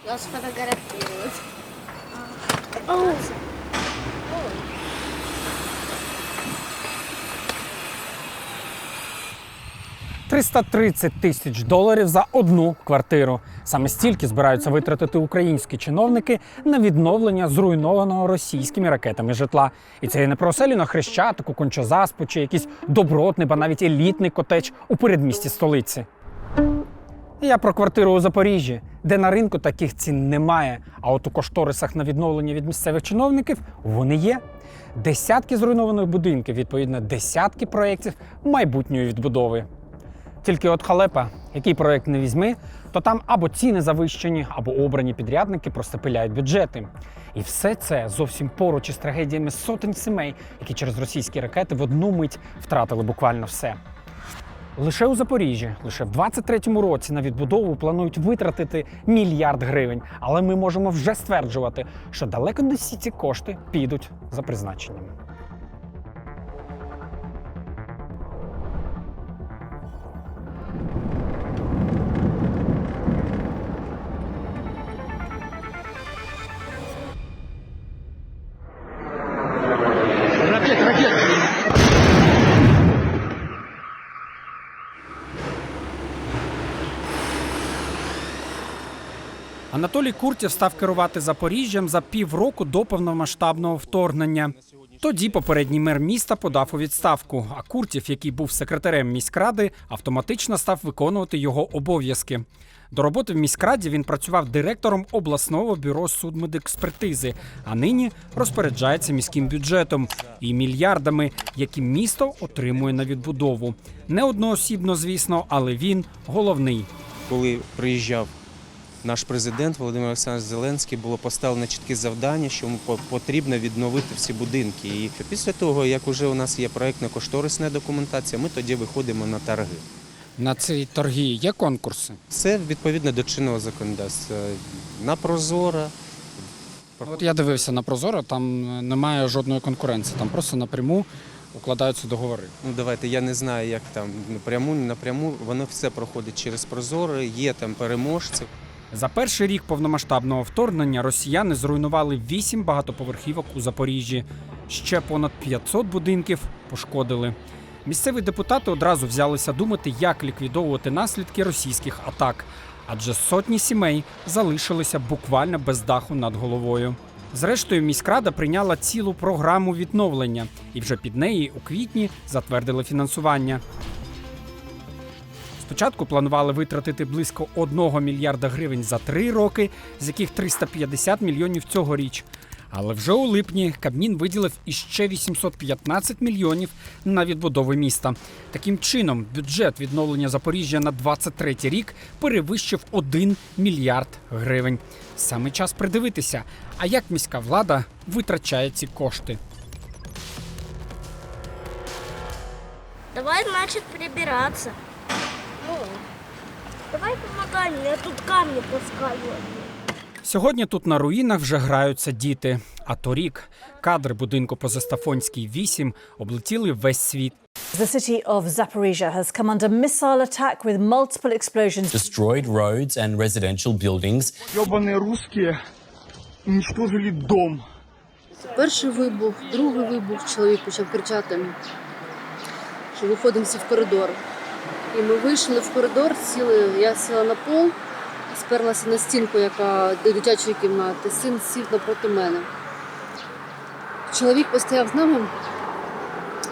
Вас фотографируют. 330 тисяч доларів за одну квартиру. Саме стільки збираються витратити українські чиновники на відновлення зруйнованого російськими ракетами житла. І це і не про оселю на Хрещатику, Конча-Заспу чи якийсь добротний, ба навіть елітний котедж у передмісті столиці. Я про квартиру у Запоріжжі, де на ринку таких цін немає, а от у кошторисах на відновлення від місцевих чиновників вони є. Десятки зруйнованих будинків, відповідно, десятки проєктів майбутньої відбудови. Тільки от халепа, який проєкт не візьми, то там або ціни завищені, або обрані підрядники просто пиляють бюджети. І все це зовсім поруч із трагедіями сотень сімей, які через російські ракети в одну мить втратили буквально все. Лише у Запоріжжі, лише в 2023 році на відбудову планують витратити 1 мільярд гривень. Але ми можемо вже стверджувати, що далеко не всі ці кошти підуть за призначенням. Анатолій Куртєв став керувати Запоріжжям за півроку до повномасштабного вторгнення. Тоді попередній мер міста подав у відставку, а Куртєв, який був секретарем міськради, автоматично став виконувати його обов'язки. До роботи в міськраді він працював директором обласного бюро судмедекспертизи, а нині розпоряджається міським бюджетом і мільярдами, які місто отримує на відбудову. Не одноосібно, звісно, але він головний. Коли приїжджав наш президент Володимир Олександрович Зеленський, було поставлено чітке завдання, що йому потрібно відновити всі будинки. І після того, як вже у нас є проєктно-кошторисна документація, ми тоді виходимо на торги. На ці торги є конкурси? Це відповідно до чинного законодавства. На Прозоро. От я дивився на Прозоро, там немає жодної конкуренції, там просто напряму укладаються договори. Ну давайте, я не знаю, як там напряму, не напряму, воно все проходить через Прозоро, є там переможці. За перший рік повномасштабного вторгнення росіяни зруйнували 8 багатоповерхівок у Запоріжжі. Ще понад 500 будинків пошкодили. Місцеві депутати одразу взялися думати, як ліквідовувати наслідки російських атак. Адже сотні сімей залишилися буквально без даху над головою. Зрештою, міськрада прийняла цілу програму відновлення. І вже під неї у квітні затвердили фінансування. Спочатку планували витратити близько 1 мільярда гривень за 3 роки, з яких 350 мільйонів цьогоріч. Але вже у липні Кабмін виділив іще 815 мільйонів на відбудову міста. Таким чином, бюджет відновлення Запоріжжя на 2023 рік перевищив 1 мільярд гривень. Саме час придивитися, а як міська влада витрачає ці кошти. Давай, значит, прибираться. Давай помогай мне, я тут камни таскаю. Сьогодні тут на руїнах вже граються діти. А торік кадри будинку по Застафонській 8 облетіли весь світ. The city of Zaporizhia has come under missile attack with multiple explosions. Destroyed roads and residential buildings. Ёбаные русские уничтожили дом. Перший вибух, другий вибух, чоловік почав кричати, що виходимо всі в коридор. І ми вийшли в коридор, сіли, я сіла на пол, сперлася на стінку, яка до дитячої кімнати, син сів напроти мене. Чоловік постояв з нами,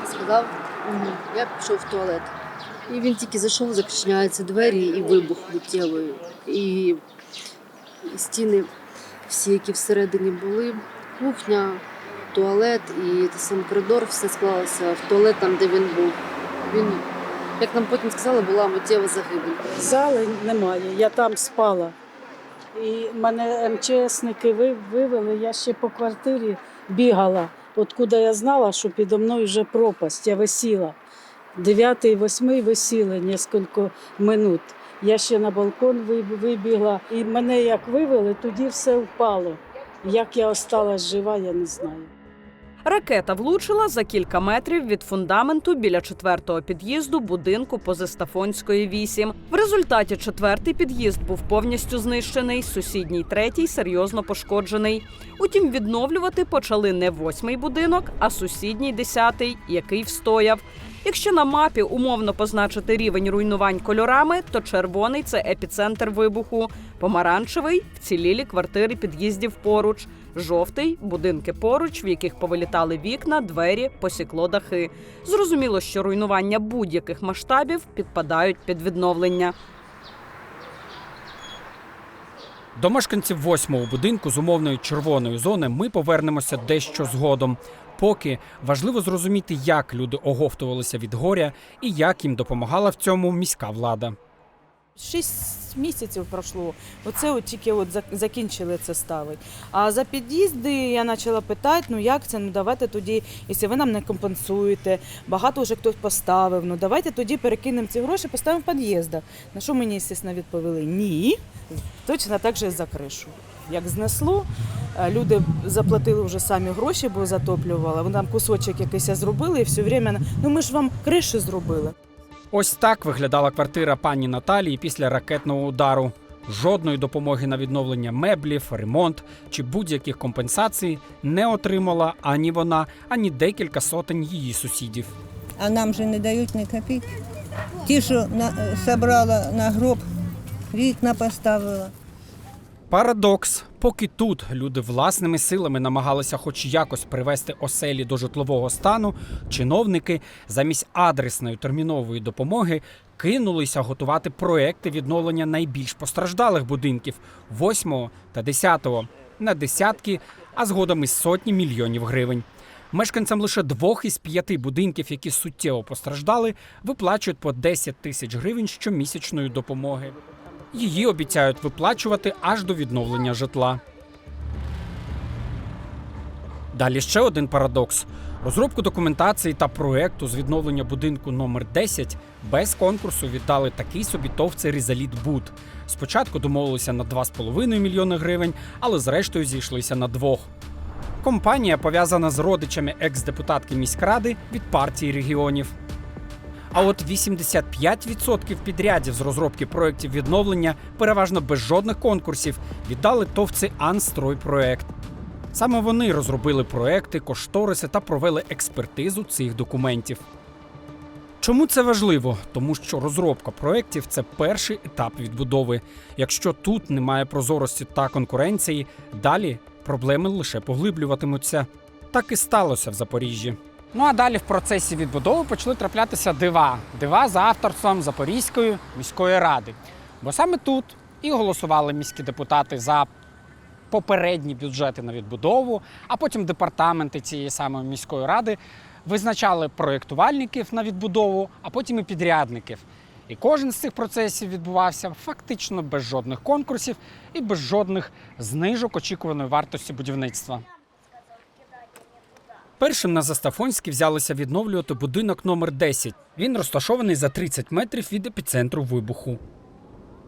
сказав, я пішов в туалет. І він тільки зайшов, зачиняються двері і вибух миттєвий. І стіни всі, які всередині були, кухня, туалет і сам коридор, все склалося в туалет, там, де він був. Він, як нам потім сказали, була миттєва загибель. Зали немає, я там спала. І мене МЧСники вивели, я ще по квартирі бігала. Откуда я знала, що підо мною вже пропасть, я висіла. 9-й, 8-й висіли кілька минут. Я ще на балкон вибігла. І мене як вивели, тоді все впало. Як я осталась жива, я не знаю. Ракета влучила за кілька метрів від фундаменту біля 4-го під'їзду будинку Позистафонської, 8. В результаті 4-й під'їзд був повністю знищений, сусідній 3-й серйозно пошкоджений. Утім, відновлювати почали не 8-й будинок, а сусідній 10-й, який встояв. Якщо на мапі умовно позначити рівень руйнувань кольорами, то червоний – це епіцентр вибуху, помаранчевий – вцілілі квартири під'їздів поруч, жовтий – будинки поруч, в яких повилітали вікна, двері, посікло дахи. Зрозуміло, що руйнування будь-яких масштабів підпадають під відновлення. До мешканців 8-го будинку з умовної червоної зони ми повернемося дещо згодом. Поки важливо зрозуміти, як люди оговтувалися від горя і як їм допомагала в цьому міська влада. 6 місяців пройшло. Оце от тільки закінчили це ставити. А за під'їзди я почала питати, як це, давайте тоді, якщо ви нам не компенсуєте, багато вже хтось поставив, давайте тоді перекинемо ці гроші, поставимо в під'їзди. На що мені, звісно, відповіли: ні, точно так же за кришу. Як знесло, люди заплатили вже самі гроші, бо затоплювали, вони там кусочок якийсь зробили і все время, ми ж вам криші зробили. Ось так виглядала квартира пані Наталії після ракетного удару. Жодної допомоги на відновлення меблів, ремонт чи будь-яких компенсацій не отримала ані вона, ані декілька сотень її сусідів. А нам же не дають ні копійки. Ті, що зібрала на гроб, вікна поставила. Парадокс. Поки тут люди власними силами намагалися хоч якось привести оселі до житлового стану, чиновники замість адресної термінової допомоги кинулися готувати проекти відновлення найбільш постраждалих будинків 8-го та 10-го на десятки, а згодом і сотні мільйонів гривень. Мешканцям лише 2 із 5 будинків, які суттєво постраждали, виплачують по 10 тисяч гривень щомісячної допомоги. Її обіцяють виплачувати аж до відновлення житла. Далі ще один парадокс. Розробку документації та проєкту з відновлення будинку номер 10 без конкурсу віддали такий собі ТОВ «Різалітбуд». Спочатку домовилися на 2,5 мільйони гривень, але зрештою зійшлися на 2. Компанія пов'язана з родичами екс-депутатки міськради від партії регіонів. А от 85% підрядів з розробки проєктів відновлення, переважно без жодних конкурсів, віддали ТОВ «Анстройпроект». Саме вони розробили проекти, кошториси та провели експертизу цих документів. Чому це важливо? Тому що розробка проєктів – це перший етап відбудови. Якщо тут немає прозорості та конкуренції, далі проблеми лише поглиблюватимуться. Так і сталося в Запоріжжі. Ну а далі в процесі відбудови почали траплятися дива. Дива за авторством Запорізької міської ради. Бо саме тут і голосували міські депутати за попередні бюджети на відбудову, а потім департаменти цієї самої міської ради визначали проєктувальників на відбудову, а потім і підрядників. І кожен з цих процесів відбувався фактично без жодних конкурсів і без жодних знижок очікуваної вартості будівництва. Першим на Застафонській взялися відновлювати будинок номер 10. Він розташований за 30 метрів від епіцентру вибуху.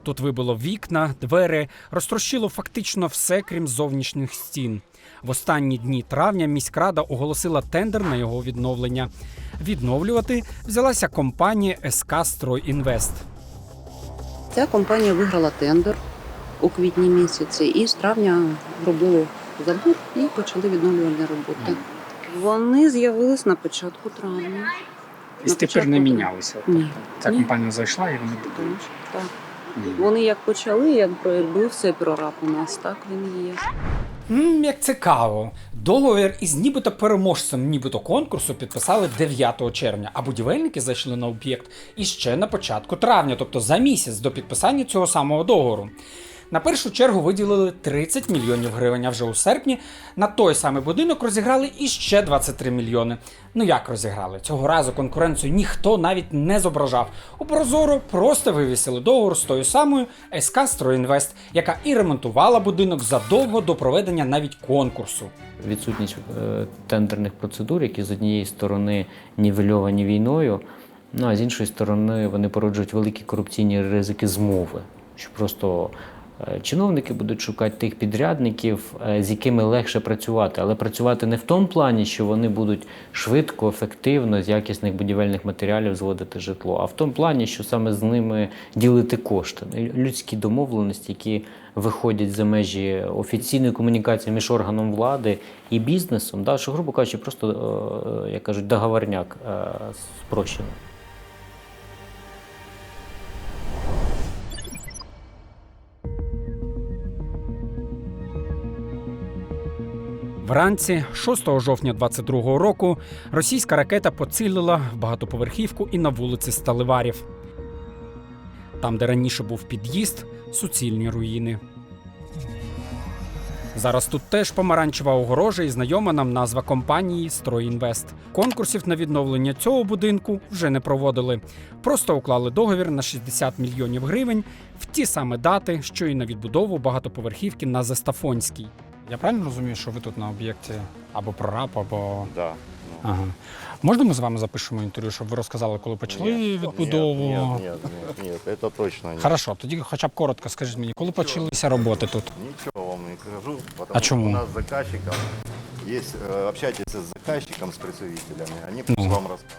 Тут вибило вікна, двері, розтрощило фактично все, крім зовнішніх стін. В останні дні травня міськрада оголосила тендер на його відновлення. Відновлювати взялася компанія СК «Стройінвест». Ця компанія виграла тендер у квітні місяці і з травня робили забір і почали відновлювальні роботи. Вони з'явились на початку травня. І тепер не мінялися? Ні. Ця компанія зайшла і вони будують? Так. Вони як почали, як проєкт був, все прораб у нас, так він є. Як цікаво. Договір із нібито переможцем нібито конкурсу підписали 9 червня, а будівельники зайшли на об'єкт іще на початку травня, тобто за місяць до підписання цього самого договору. На першу чергу виділили 30 мільйонів гривень, а вже у серпні на той самий будинок розіграли іще 23 мільйони. Ну як розіграли? Цього разу конкуренцію ніхто навіть не зображав. У Прозоро просто вивісили договор з тою самою СК «Стройінвест», яка і ремонтувала будинок задовго до проведення навіть конкурсу. Відсутність тендерних процедур, які з однієї сторони нівельовані війною, а з іншої сторони вони породжують великі корупційні ризики змови, що просто Чиновники будуть шукати тих підрядників, з якими легше працювати, але працювати не в тому плані, що вони будуть швидко, ефективно, з якісних будівельних матеріалів зводити житло, а в тому плані, що саме з ними ділити кошти. Людські домовленості, які виходять за межі офіційної комунікації між органом влади і бізнесом, да, що, грубо кажучи, просто, як кажуть, договорняк спрощений. Вранці 6 жовтня 22-го року російська ракета поцілила в багатоповерхівку і на вулиці Сталеварів. Там, де раніше був під'їзд, суцільні руїни. Зараз тут теж помаранчева огорожа і знайома нам назва компанії «Стройінвест». Конкурсів на відновлення цього будинку вже не проводили. Просто уклали договір на 60 мільйонів гривень в ті самі дати, що і на відбудову багатоповерхівки на Застафонській. Я правильно розумію, що ви тут на об'єкті або прораб, або... Да. Ага. Можна ми з вами запишемо інтерв'ю, щоб ви розказали, коли почали відбудову? Ні, це точно ні. Хорошо, тоді хоча б коротко скажіть мені, коли почалися роботи тут? Нічого вам не кажу, А тому що чому? у нас з заказчиком є, общайтеся з заказчиком, з представителями, вони вам розкажуть.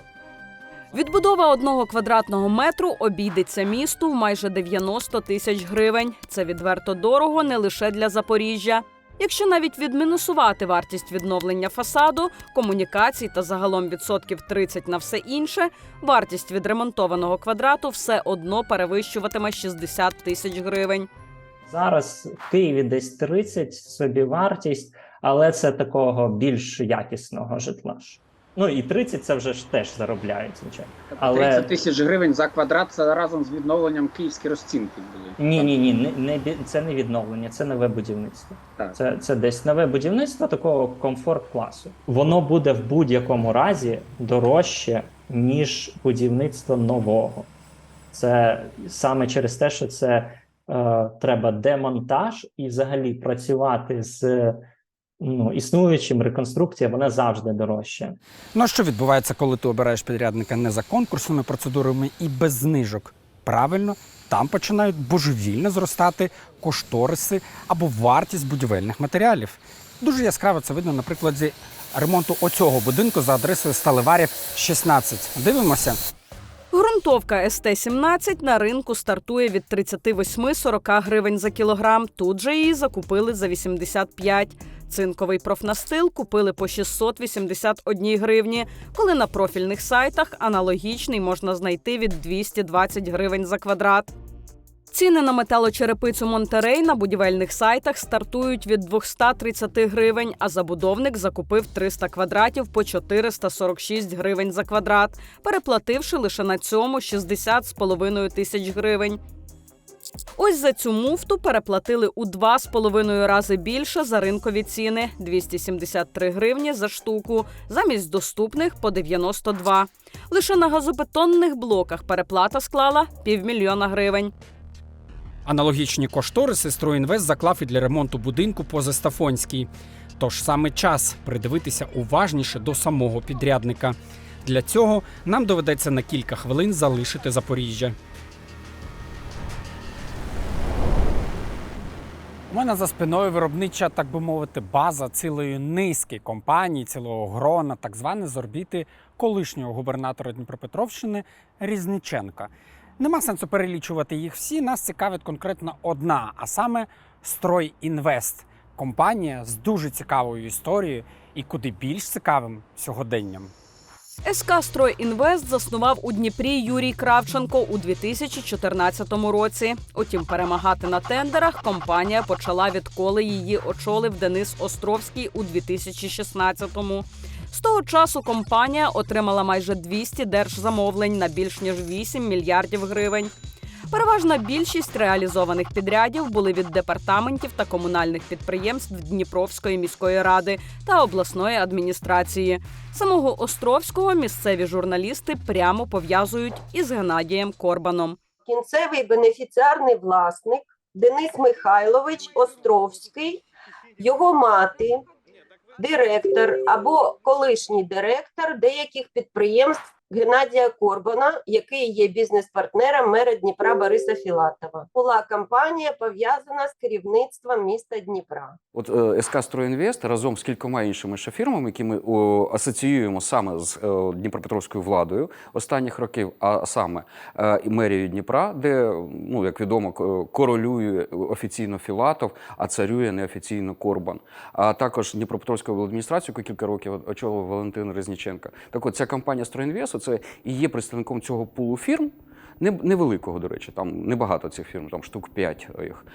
Відбудова 1 квадратного метру обійдеться місту в майже 90 тисяч гривень. Це відверто дорого не лише для Запоріжжя. Якщо навіть відмінусувати вартість відновлення фасаду, комунікацій та загалом відсотків 30 на все інше, вартість відремонтованого квадрату все одно перевищуватиме 60 тисяч гривень. Зараз в Києві десь 30 собівартість, але це такого більш якісного житла. Ну і 30 це вже ж теж заробляють, звичайно. Але 30 тисяч гривень за квадрат це разом з відновленням київські розцінки були. Ні, це не відновлення, це нове будівництво. Це десь нове будівництво такого комфорт-класу. Воно буде в будь-якому разі дорожче, ніж будівництво нового. Це саме через те, що це треба демонтаж і взагалі працювати з існуючим реконструкція, вона завжди дорожча. Ну а що відбувається, коли ти обираєш підрядника не за конкурсними процедурами і без знижок? Правильно, там починають божевільно зростати кошториси або вартість будівельних матеріалів. Дуже яскраво це видно на прикладі ремонту оцього будинку за адресою Сталеварів, 16. Дивимося. Ґрунтовка СТ-17 на ринку стартує від 38-40 гривень за кілограм. Тут же її закупили за 85. Цинковий профнастил купили по 681 гривні, коли на профільних сайтах аналогічний можна знайти від 220 гривень за квадрат. Ціни на металочерепицю Монтерей на будівельних сайтах стартують від 230 гривень, а забудовник закупив 300 квадратів по 446 гривень за квадрат, переплативши лише на цьому 60,5 тисяч гривень. Ось за цю муфту переплатили у 2,5 рази більше за ринкові ціни – 273 гривні за штуку, замість доступних по 92. Лише на газобетонних блоках переплата склала 500 000 гривень. Аналогічні кошториси «Стройінвест» заклав і для ремонту будинку по Застафонській. Тож саме час придивитися уважніше до самого підрядника. Для цього нам доведеться на кілька хвилин залишити Запоріжжя. У мене за спиною виробнича, так би мовити, база цілої низки компаній, цілого грона, так звані з орбіти колишнього губернатора Дніпропетровщини Різниченка. Нема сенсу перелічувати їх всі, нас цікавить конкретно одна, а саме «Стройінвест». Компанія з дуже цікавою історією і куди більш цікавим сьогоденням. СК «Стройінвест» заснував у Дніпрі Юрій Кравченко у 2014 році. Утім, перемагати на тендерах компанія почала, відколи її очолив Денис Островський у 2016-му. З того часу компанія отримала майже 200 держзамовлень на більш ніж 8 мільярдів гривень. Переважна більшість реалізованих підрядів були від департаментів та комунальних підприємств Дніпровської міської ради та обласної адміністрації. Самого Островського місцеві журналісти прямо пов'язують із Геннадієм Корбаном. Кінцевий бенефіціарний власник Денис Михайлович Островський, його мати, директор або колишній директор деяких підприємств Геннадія Корбана, який є бізнес-партнером мера Дніпра Бориса Філатова. Була кампанія пов'язана з керівництвом міста Дніпра. От СК «Стройінвест» разом з кількома іншими ще фірмами, які ми асоціюємо саме з Дніпропетровською владою останніх років, а саме мерією Дніпра, де, ну, як відомо, королює офіційно Філатов, а царює неофіційно Корбан. А також Дніпропетровську адміністрацію, яку кілька років очолив Валентин Резніченко. Так от, ця компанія «Стройінвест» це і є представником цього пулу фірм, невеликого, до речі, там небагато цих фірм, там штук 5 їх,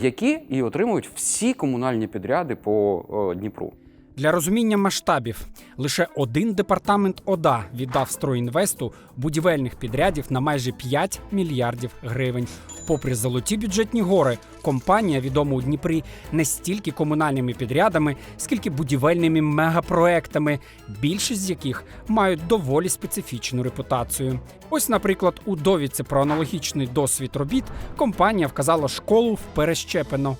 які і отримують всі комунальні підряди по Дніпру. Для розуміння масштабів, лише один департамент ОДА віддав «Стройінвесту» будівельних підрядів на майже 5 мільярдів гривень. Попри золоті бюджетні гори, компанія відома у Дніпрі не стільки комунальними підрядами, скільки будівельними мегапроектами, більшість з яких мають доволі специфічну репутацію. Ось, наприклад, у довідці про аналогічний досвід робіт компанія вказала школу в Перещепино.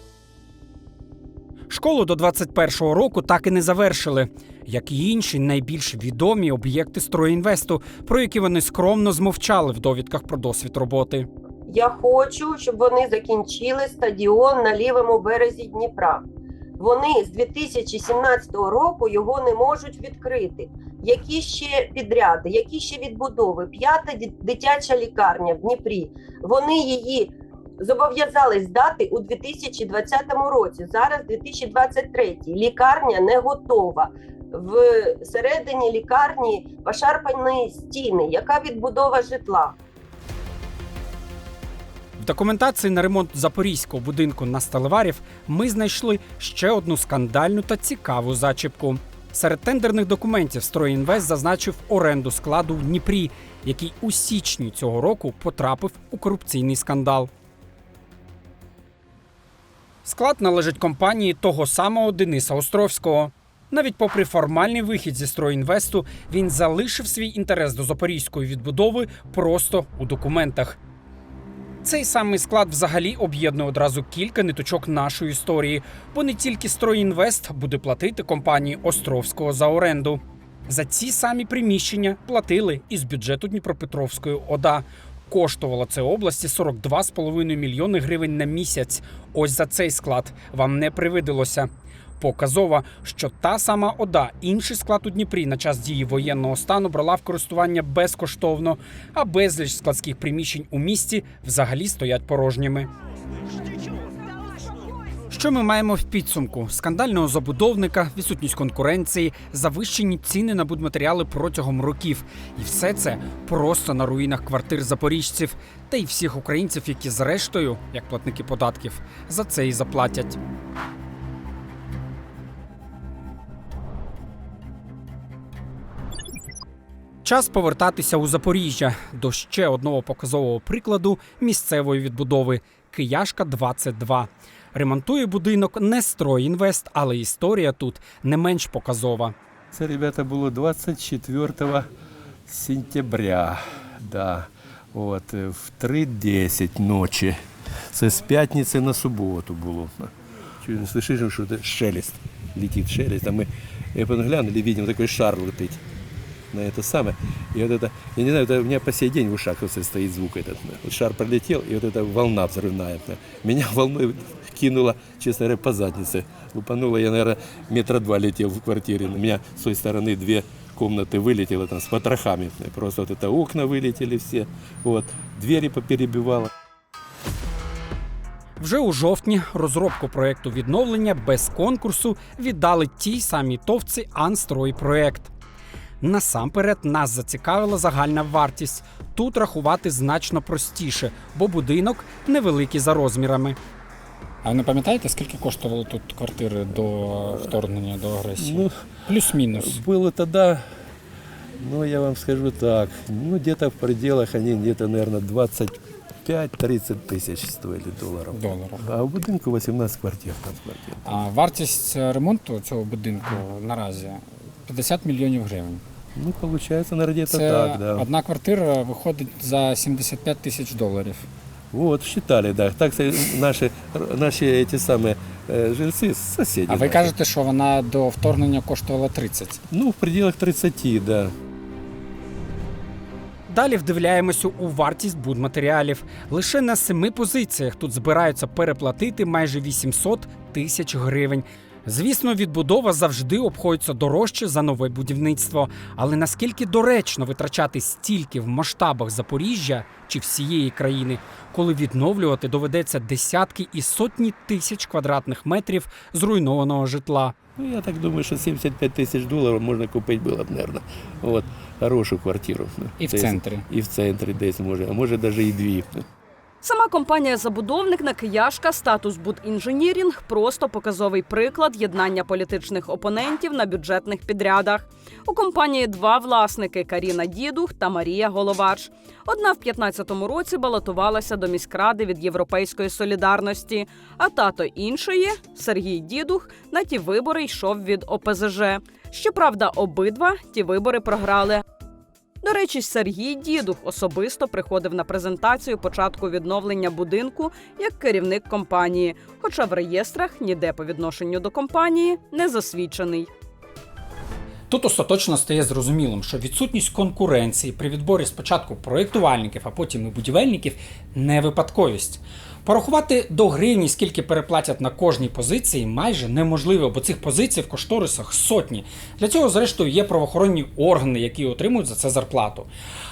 Школу до 21-го року так і не завершили, як і інші найбільш відомі об'єкти «Стройінвесту», про які вони скромно змовчали в довідках про досвід роботи. Я хочу, щоб вони закінчили стадіон на лівому березі Дніпра. Вони з 2017 року його не можуть відкрити. Які ще підряди, які ще відбудови? 5-та дитяча лікарня в Дніпрі. Вони її зобов'язались здати у 2020 році. Зараз 2023. Лікарня не готова. Всередині лікарні пошарпані стіни. Яка відбудова житла? В документації на ремонт запорізького будинку на Сталеварів ми знайшли ще одну скандальну та цікаву зачіпку. Серед тендерних документів «Стройінвест» зазначив оренду складу в Дніпрі, який у січні цього року потрапив у корупційний скандал. Склад належить компанії того самого Дениса Островського. Навіть попри формальний вихід зі «Стройінвесту», він залишив свій інтерес до запорізької відбудови просто у документах. Цей самий склад взагалі об'єднує одразу кілька ниточок нашої історії, бо не тільки «Стройінвест» буде платити компанії Островського за оренду. За ці самі приміщення платили із бюджету Дніпропетровської ОДА. Коштувало це області 42,5 мільйони гривень на місяць. Ось за цей склад вам не привиділося. Показово, що та сама ОДА інший склад у Дніпрі на час дії воєнного стану брала в користування безкоштовно, а безліч складських приміщень у місті взагалі стоять порожніми. Що ми маємо в підсумку? Скандального забудовника, відсутність конкуренції, завищені ціни на будматеріали протягом років. І все це просто на руїнах квартир запоріжців та й всіх українців, які зрештою, як платники податків, за це і заплатять. Час повертатися у Запоріжжя до ще одного показового прикладу місцевої відбудови – Кияшка 22. Ремонтує будинок не «Стройінвест», але історія тут не менш показова. Це, ребята, було 24 сентября, да, от, в 3:10 ночі. Це з п'ятниці на суботу було. Чуть не слышишь, що це шелест, летить шелест, а ми потім глянули, бачимо, такий шар летить на это самое. И вот это, я не знаю, это у меня по сей день в ушах стоит звук этот. Вот шар пролетел, и вот эта волна взрывная. Меня волной кинуло, честно говоря, по заднице. Лупануло, я, наверное, 2 метра летел в квартире. На меня с той стороны 2 комнаты вылетело там с потрохами. Просто вот это окна вылетели все. Вот. Двери поперебивало. Вже у жовтні розробку проєкту відновлення без конкурсу віддали тій самій товці «Анстройпроект». Насамперед нас зацікавила загальна вартість. Тут рахувати значно простіше, бо будинок невеликий за розмірами. А ви не пам'ятаєте, скільки коштували тут квартири до вторгнення, до агресії? Ну, плюс-мінус. Было тогда, ну, я вам скажу так, ну, где-то в пределах они где-то, наверное, 25-30 тысяч стоили долларов. А у будинку 18 квартир. Там квартир. А вартість ремонту цього будинку наразі 50 мільйонів гривень. Ну, получается, наверное, где-то це так, да. Одна квартира виходить за 75 тисяч доларів. Вот, считали, да. Так наші эти самые жильцы, соседи. А ви кажете, що вона до вторгнення коштувала 30? Ну, в пределах 30, да. Далі вдивляємося у вартість будматеріалів. Лише на 7 позиціях тут збираються переплатити майже 800 тисяч гривень. Звісно, відбудова завжди обходиться дорожче за нове будівництво. Але наскільки доречно витрачати стільки в масштабах Запоріжжя чи всієї країни, коли відновлювати доведеться десятки і сотні тисяч квадратних метрів зруйнованого житла? Ну, я так думаю, що $75 тисяч можна купити було б, мабуть. От, хорошу квартиру. І в Десь, центрі. І в центрі десь може, а може навіть і 2. Сама компанія-забудовник на Кияшка «Статус Будінженірінг» – просто показовий приклад єднання політичних опонентів на бюджетних підрядах. У компанії 2 власники – Каріна Дідух та Марія Головач. Одна в 2015 році балотувалася до міськради від «Європейської солідарності», а тато іншої – Сергій Дідух – на ті вибори йшов від ОПЗЖ. Щоправда, обидва ті вибори програли. До речі, Сергій Дідух особисто приходив на презентацію початку відновлення будинку як керівник компанії, хоча в реєстрах ніде по відношенню до компанії не засвідчений. Тут остаточно стає зрозумілим, що відсутність конкуренції при відборі спочатку проєктувальників, а потім і будівельників – не випадковість. Порахувати до гривні, скільки переплатять на кожній позиції, майже неможливо, бо цих позицій в кошторисах сотні. Для цього, зрештою, є правоохоронні органи, які отримують за це зарплату.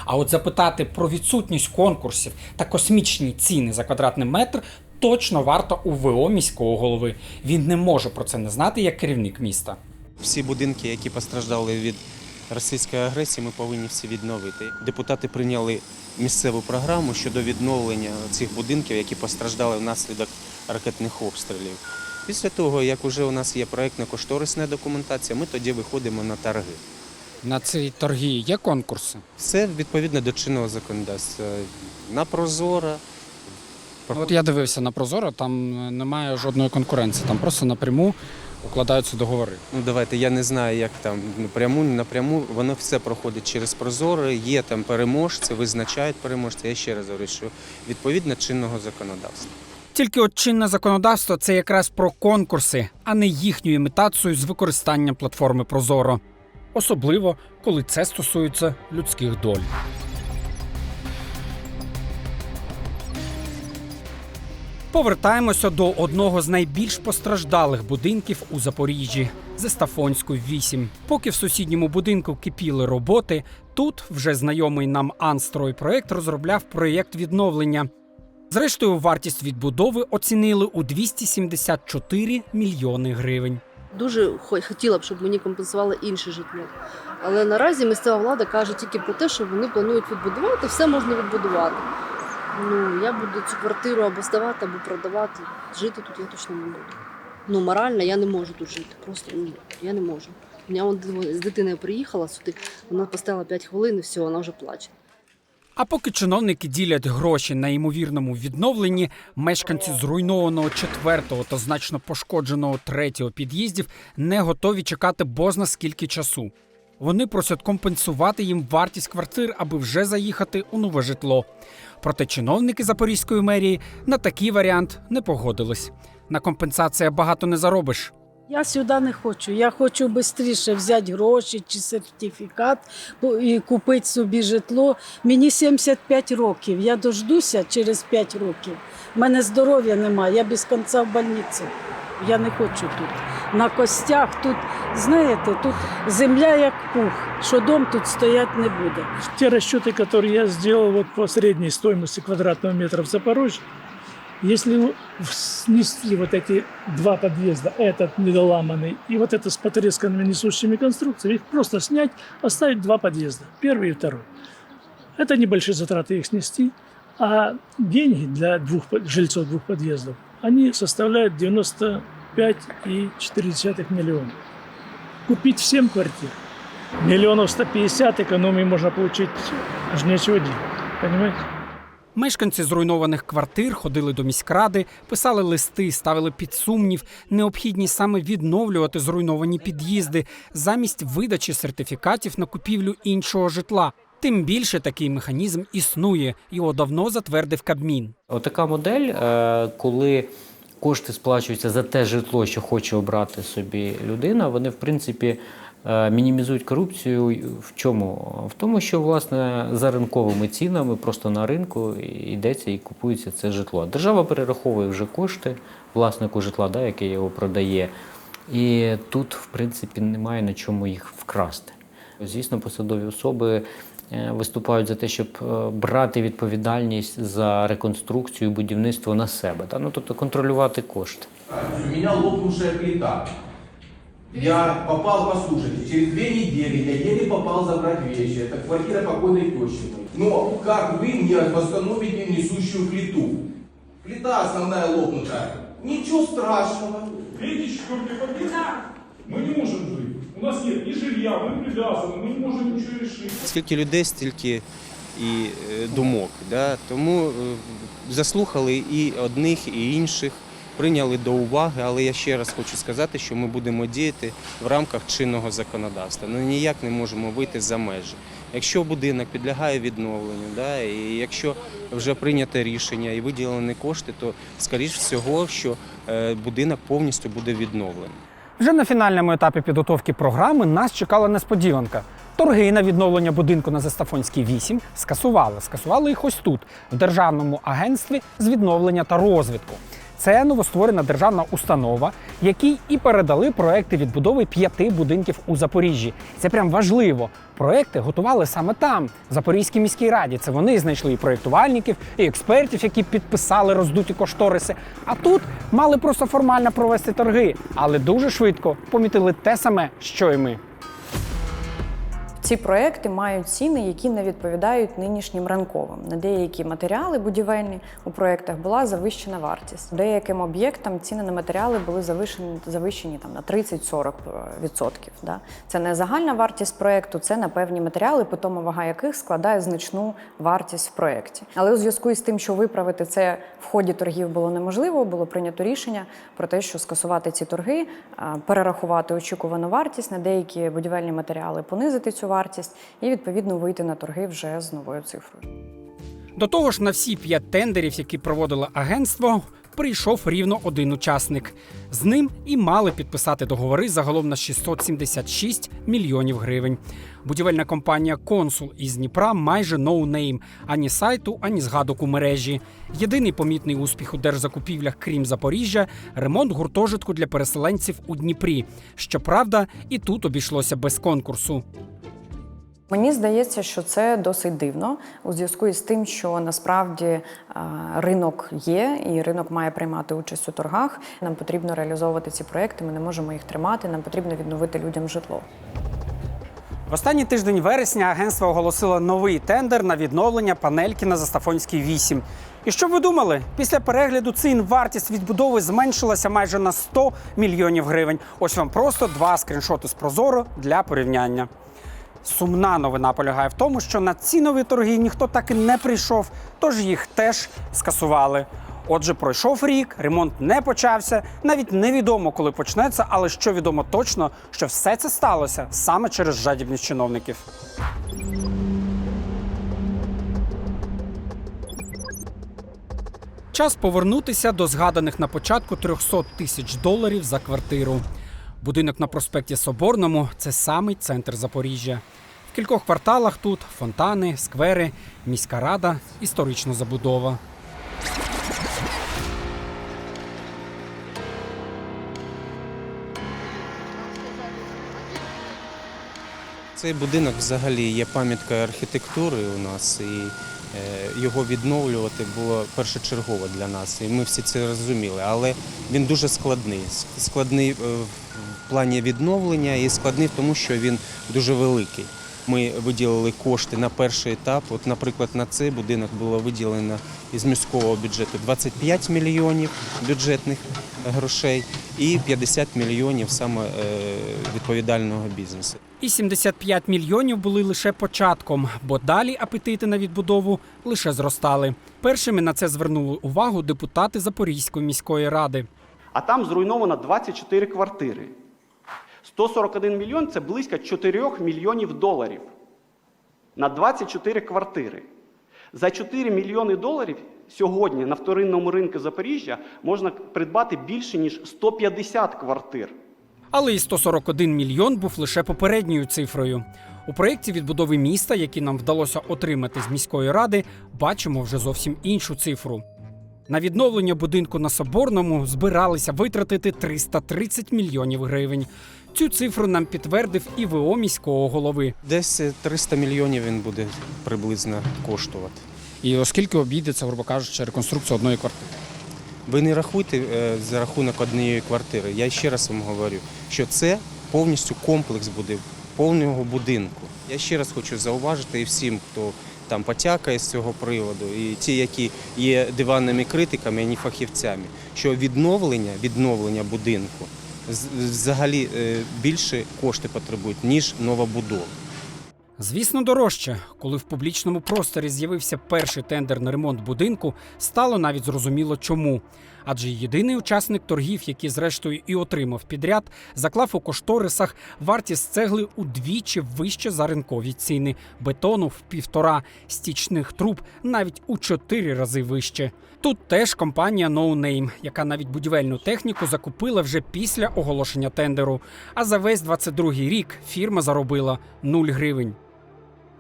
А от запитати про відсутність конкурсів та космічні ціни за квадратний метр точно варто у ВО міського голови. Він не може про це не знати як керівник міста. Всі будинки, які постраждали від російської агресії, ми повинні всі відновити. Депутати прийняли місцеву програму щодо відновлення цих будинків, які постраждали внаслідок ракетних обстрілів. Після того, як вже у нас є проєктно-кошторисна документація, ми тоді виходимо на торги. На ці торги є конкурси? Все відповідно до чинного законодавства. На Прозоро. От я дивився на Прозоро, там немає жодної конкуренції, там просто напряму укладаються договори. Ну давайте, я не знаю, як там напряму, не напряму, воно все проходить через Прозоро, є там переможці, визначають переможця. Я ще раз говорю, що відповідно чинного законодавства. Тільки от чинне законодавство – це якраз про конкурси, а не їхню імітацію з використанням платформи Прозоро. Особливо, коли це стосується людських доль. Повертаємося до одного з найбільш постраждалих будинків у Запоріжжі – Зестафонську, 8. Поки в сусідньому будинку кипіли роботи, тут вже знайомий нам Анстройпроект розробляв проєкт відновлення. Зрештою, вартість відбудови оцінили у 274 мільйони гривень. Дуже хотіла б, щоб мені компенсували інше житло. Але наразі місцева влада каже тільки про те, що вони планують відбудувати, все можна відбудувати. Ну, я буду цю квартиру або здавати, або продавати. Жити тут я точно не буду. Ну, морально я не можу тут жити. Просто ні, я не можу. Я з дитиною приїхала сюди, вона постояла 5 хвилин і все, вона вже плаче. А поки чиновники ділять гроші на ймовірному відновленні, мешканці зруйнованого 4-го та значно пошкодженого 3-го під'їздів не готові чекати бозна скільки часу. Вони просять компенсувати їм вартість квартир, аби вже заїхати у нове житло. Проте чиновники Запорізької мерії на такий варіант не погодились. На компенсацію багато не заробиш. Я сюди не хочу. Я хочу швидше взяти гроші чи сертифікат і купити собі житло. Мені 75 років. Я дождуся через 5 років. У мене здоров'я немає, я без кінця в больниці. Я не хочу тут. На костях тут, знаєте, тут земля як пух, що дом тут стоять не буде. Те расчеты, которые я сделал вот по средней стоимости квадратного метра в Запорожье, если снести вот эти 2 подъезда, этот недоломанный и вот это с потресканными несущими конструкциями, их просто снять, оставить 2 подъезда, первый и второй. Это небольшие затраты их снести, а деньги для жильцов 2 подъездов, они составляют 95,4 миллиона. Купить всем квартир. 1,150 000 экономии можно получить аж нечего делать. Понимаете? Мешканці зруйнованих квартир ходили до міськради, писали листи, ставили під сумнів необхідність саме відновлювати зруйновані під'їзди замість видачі сертифікатів на купівлю іншого житла. Тим більше такий механізм існує, його давно затвердив Кабмін. Отака модель, коли кошти сплачуються за те житло, що хоче обрати собі людина, вони, в принципі, мінімізують корупцію в чому? В тому, що, власне, за ринковими цінами просто на ринку йдеться і купується це житло. Держава перераховує вже кошти власнику житла, яке його продає. І тут, в принципі, немає на чому їх вкрасти. Звісно, посадові особи виступають за те, щоб брати відповідальність за реконструкцію, будівництво на себе. Тобто контролювати кошти. У меня лопнувшая плита. Я попал, послушайте, через 2 недели я еле попал забрать вещи. Это квартира покойной тещи. Но как вы мне восстановите несущую плиту? Плита основная лопнутая. Ничего страшного. Третий, четвертый подъезд. Мы не можем жить. У нас нет ни жилья, мы привязаны, мы не можем ничего решить. Скільки людей, стільки і думок. Да? Тому заслухали і одних, і інших, прийняли до уваги, але я ще раз хочу сказати, що ми будемо діяти в рамках чинного законодавства. Ми ніяк не можемо вийти за межі. Якщо будинок підлягає відновленню, да, і якщо вже прийнято рішення і виділені кошти, то, скоріш всього, що будинок повністю буде відновлений. Вже на фінальному етапі підготовки програми нас чекала несподіванка. Торги на відновлення будинку на Застафонській 8 скасували. Скасували їх ось тут, в Державному агентстві з відновлення та розвитку. Це новостворена державна установа, якій і передали проекти відбудови 5 будинків у Запоріжжі. Це прям важливо. Проекти готували саме там, в Запорізькій міській раді. Це вони знайшли і проєктувальників, і експертів, які підписали роздуті кошториси. А тут мали просто формально провести торги, але дуже швидко помітили те саме, що й ми. Ці проекти мають ціни, які не відповідають нинішнім ринковим. На деякі матеріали будівельні у проектах була завищена вартість. Деяким об'єктам ціни на матеріали були завищені на 30-40%. Да? Це не загальна вартість проекту, це на певні матеріали, питома вага яких складає значну вартість в проекті. Але у зв'язку із тим, що виправити це в ході торгів було неможливо, було прийнято рішення про те, що скасувати ці торги, перерахувати очікувану вартість, на деякі будівельні матеріали понизити цю вартість і, відповідно, вийти на торги вже з новою цифрою. До того ж, на всі 5 тендерів, які проводило агентство, прийшов рівно один учасник. З ним і мали підписати договори загалом на 676 мільйонів гривень. Будівельна компанія «Консул» із Дніпра майже ноунейм. Ані сайту, ані згадок у мережі. Єдиний помітний успіх у держзакупівлях, крім Запоріжжя – ремонт гуртожитку для переселенців у Дніпрі. Щоправда, і тут обійшлося без конкурсу. Мені здається, що це досить дивно у зв'язку із тим, що насправді ринок є і ринок має приймати участь у торгах. Нам потрібно реалізовувати ці проекти, ми не можемо їх тримати, нам потрібно відновити людям житло. В останній тиждень вересня агентство оголосило новий тендер на відновлення панельки на Застафонській 8. І що ви думали? Після перегляду цін вартість відбудови зменшилася майже на 100 мільйонів гривень. Ось вам просто 2 скріншоти з Прозоро для порівняння. Сумна новина полягає в тому, що на ці нові торги ніхто так і не прийшов, тож їх теж скасували. Отже, пройшов рік, ремонт не почався, навіть невідомо, коли почнеться, але що відомо точно, що все це сталося саме через жадібність чиновників. Час повернутися до згаданих на початку $300 тисяч за квартиру. Будинок на проспекті Соборному – це самий центр Запоріжжя. В кількох кварталах тут фонтани, сквери, міська рада, історична забудова. Цей будинок взагалі є пам'яткою архітектури у нас, і його відновлювати було першочергово для нас. І ми всі це розуміли, але він дуже складний. Складний в плані відновлення і складний в тому, що він дуже великий. Ми виділили кошти на перший етап. От, наприклад, на цей будинок було виділено із міського бюджету 25 мільйонів бюджетних грошей і 50 мільйонів саме відповідального бізнесу. І 75 мільйонів були лише початком, бо далі апетити на відбудову лише зростали. Першими на це звернули увагу депутати Запорізької міської ради. А там зруйновано 24 квартири. 141 мільйон – це близько $4 мільйонів на 24 квартири. За $4 мільйони сьогодні на вторинному ринку Запоріжжя можна придбати більше, ніж 150 квартир. Але і 141 мільйон був лише попередньою цифрою. У проєкті відбудови міста, який нам вдалося отримати з міської ради, бачимо вже зовсім іншу цифру. На відновлення будинку на Соборному збиралися витратити 330 мільйонів гривень. Цю цифру нам підтвердив і ВО міського голови. Десь 300 мільйонів він буде приблизно коштувати. І оскільки обійдеться, грубо кажучи, реконструкція одної квартири? Ви не рахуйте за рахунок однієї квартири. Я ще раз вам говорю, що це повністю комплекс буде повного будинку. Я ще раз хочу зауважити і всім, хто там потякає з цього приводу, і ті, які є диванними критиками, а не фахівцями, що відновлення будинку взагалі більше кошти потребують, ніж новобудова. Звісно, дорожче. Коли в публічному просторі з'явився перший тендер на ремонт будинку, стало навіть зрозуміло чому. Адже єдиний учасник торгів, який зрештою і отримав підряд, заклав у кошторисах вартість цегли удвічі вище за ринкові ціни, бетону в 1,5, стічних труб навіть у 4 рази вище. Тут теж компанія No Name, яка навіть будівельну техніку закупила вже після оголошення тендеру. А за весь 22-й рік фірма заробила 0 гривень.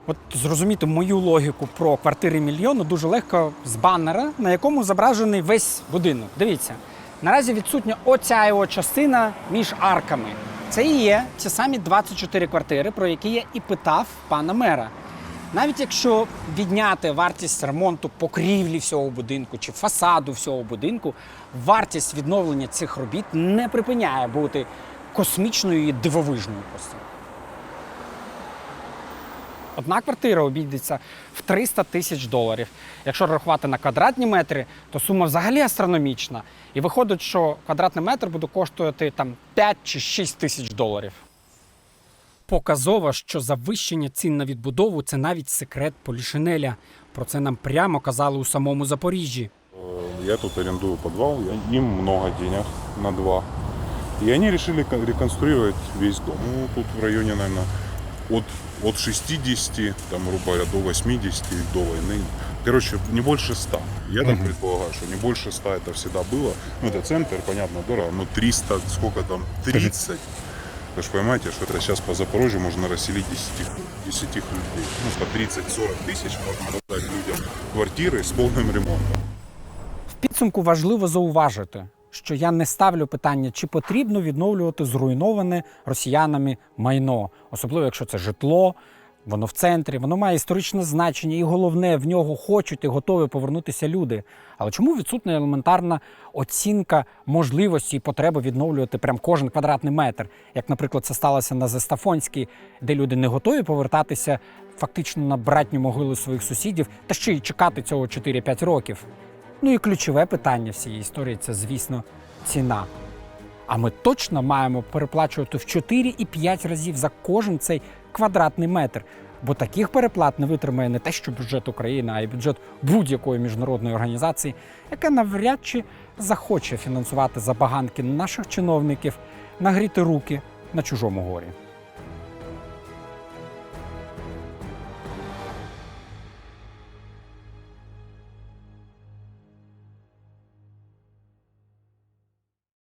От зрозуміти мою логіку про квартири мільйону дуже легко з баннера, на якому зображений весь будинок. Дивіться, наразі відсутня оця його частина між арками. Це і є ті самі 24 квартири, про які я і питав пана мера. Навіть якщо відняти вартість ремонту покрівлі всього будинку чи фасаду всього будинку, вартість відновлення цих робіт не припиняє бути космічною і дивовижною просто. Одна квартира обійдеться в 300 тисяч доларів. Якщо рахувати на квадратні метри, то сума взагалі астрономічна. І виходить, що квадратний метр буде коштувати там 5 чи 6 тисяч доларів. Показово, що завищення цін на відбудову – це навіть секрет Полішинеля. Про це нам прямо казали у самому Запоріжжі. Я тут арендую подвал, им много денег на 2. И они решили реконструировать весь дом. Ну, тут в районе, наверное, от 60, там, грубо говоря, до 80 до войны. Короче, не больше 100. Я так предполагаю, что не больше 100 это всегда было. Ну, это центр, понятно, дорого, но 300, сколько там, 30. Вы же понимаете, что это сейчас по Запорожью можно расселить 10 людей. Ну, по 30-40 тысяч можно раздать людям квартиры с полным ремонтом. В підсумку важливо зауважити, що я не ставлю питання, чи потрібно відновлювати зруйноване росіянами майно. Особливо, якщо це житло, воно в центрі, воно має історичне значення і головне, в нього хочуть і готові повернутися люди. Але чому відсутня елементарна оцінка можливості і потреби відновлювати прям кожен квадратний метр? Як, наприклад, це сталося на Зестафонській, де люди не готові повертатися фактично на братню могилу своїх сусідів, та ще й чекати цього 4-5 років. Ну і ключове питання всієї історії – це, звісно, ціна. А ми точно маємо переплачувати в 4 і 5 разів за кожен цей квадратний метр. Бо таких переплат не витримає не те, що бюджет України, а й бюджет будь-якої міжнародної організації, яка навряд чи захоче фінансувати забаганки наших чиновників, нагріти руки на чужому горі.